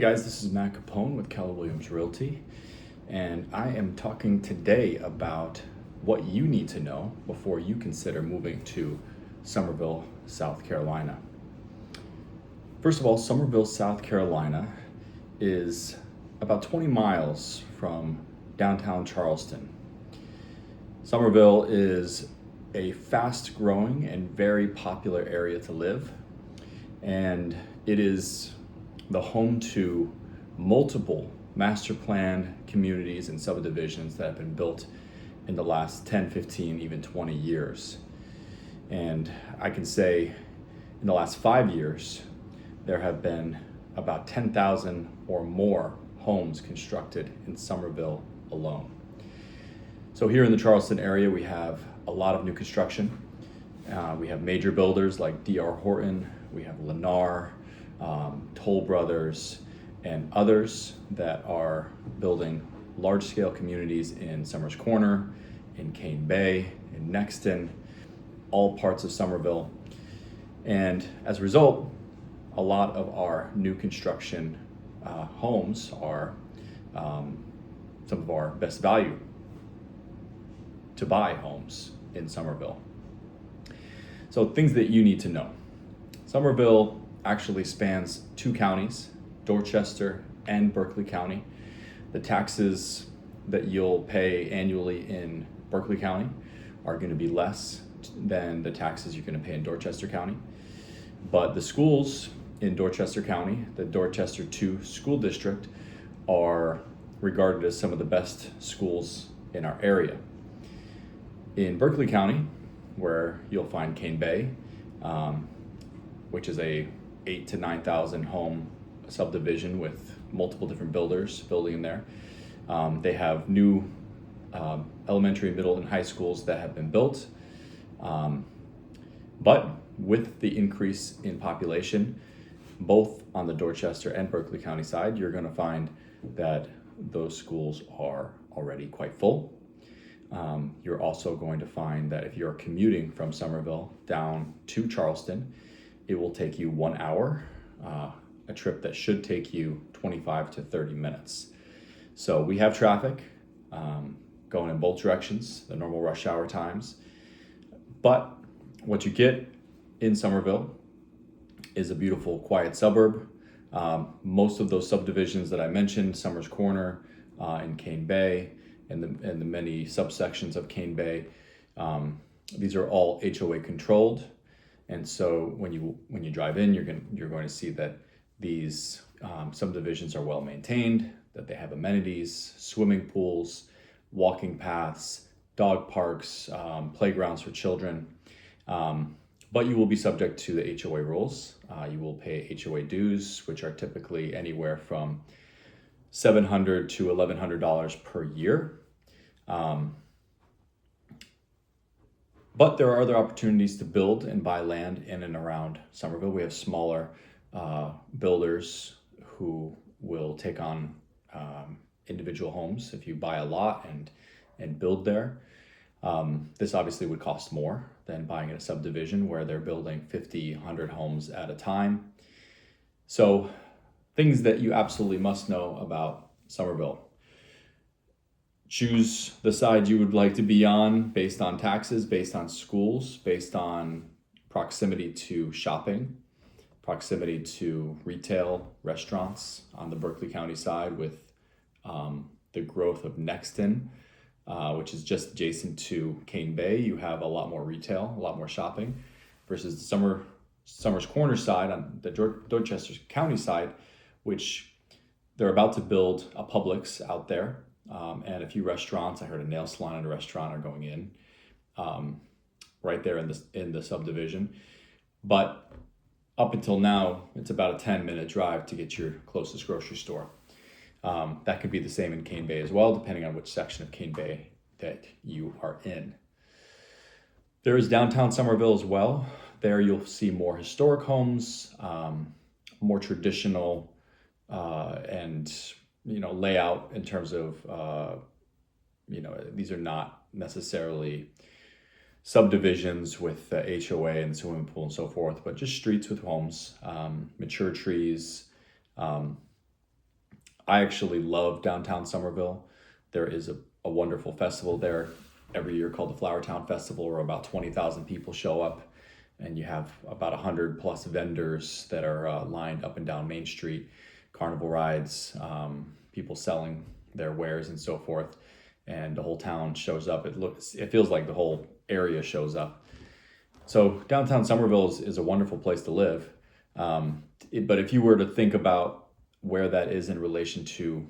Hey guys, this is Matt Capone with Keller Williams Realty, and I am talking today about what you need to know before you consider moving to Summerville, South Carolina. First of all, Summerville, South Carolina is about 20 miles from downtown Charleston. Summerville is a fast-growing and very popular area to live, and it is the home to multiple master plan communities and subdivisions that have been built in the last 10, 15, even 20 years. And I can say in the last 5 years, there have been about 10,000 or more homes constructed in Summerville alone. So here in the Charleston area, we have a lot of new construction. We have major builders like D.R. Horton, we have Lennar, Toll Brothers, and others that are building large-scale communities in Summers Corner, in Cane Bay, in Nexton, all parts of Summerville. And as a result, a lot of our new construction homes are some of our best value to buy homes in Summerville. So things that you need to know. Summerville actually spans two counties, Dorchester and Berkeley County. The taxes that you'll pay annually in Berkeley County are going to be less than the taxes you're going to pay in Dorchester County. But the schools in Dorchester County, the Dorchester School District, are regarded as some of the best schools in our area. In Berkeley County, where you'll find Cane Bay, which is a 8,000 to 9,000 home subdivision with multiple different builders building in there. They have new elementary, middle, and high schools that have been built. But with the increase in population, both on the Dorchester and Berkeley County side, you're going to find that those schools are already quite full. You're also going to find that if you're commuting from Summerville down to Charleston, it will take you 1 hour, a trip that should take you 25 to 30 minutes. So we have traffic going in both directions, the normal rush hour times. But what you get in Summerville is a beautiful, quiet suburb. Most of those subdivisions that I mentioned, Summers Corner and Cane Bay, and the many subsections of Cane Bay, these are all HOA controlled. And so when you drive in, you're going to see that these subdivisions are well maintained, that they have amenities, swimming pools, walking paths, dog parks, playgrounds for children. But you will be subject to the HOA rules. You will pay HOA dues, which are typically anywhere from $700 to $1,100 per year. But there are other opportunities to build and buy land in and around Summerville. We have smaller builders who will take on individual homes if you buy a lot and build there. This obviously would cost more than buying in a subdivision where they're building 50, 100 homes at a time. So things that you absolutely must know about Summerville. Choose the side you would like to be on based on taxes, based on schools, based on proximity to shopping, proximity to retail restaurants on the Berkeley County side with the growth of Nexton, which is just adjacent to Cane Bay. You have a lot more retail, a lot more shopping, versus the Summers Corner side on the Dorchester County side, which they're about to build a Publix out there. And a few restaurants. I heard a nail salon and a restaurant are going in right there in the subdivision. But up until now, it's about a 10-minute drive to get your closest grocery store. That could be the same in Cane Bay as well, depending on which section of Cane Bay that you are in. There is downtown Summerville as well. There you'll see more historic homes, more traditional and layout in terms of, these are not necessarily subdivisions with HOA and swimming pool and so forth, but just streets with homes, mature trees, I actually love downtown Summerville. There is a wonderful festival there every year called the Flower Town Festival, where about 20,000 people show up, and you have about 100 plus vendors that are lined up and down Main Street, carnival rides, people selling their wares and so forth, and the whole town shows up. It feels like the whole area shows up. So downtown Summerville is a wonderful place to live. But if you were to think about where that is in relation to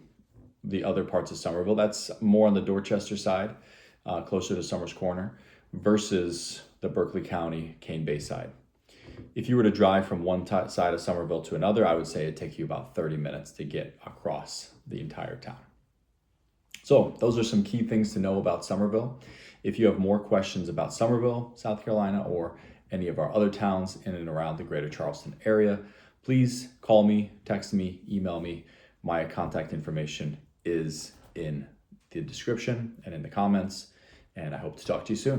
the other parts of Summerville, that's more on the Dorchester side, closer to Summers Corner, versus the Berkeley County, Cane Bay side. If you were to drive from one side of Summerville to another, I would say it'd take you about 30 minutes to get across the entire town. So those are some key things to know about Summerville. If you have more questions about Summerville, South Carolina, or any of our other towns in and around the greater Charleston area, please call me, text me, email me. My contact information is in the description and in the comments, and I hope to talk to you soon.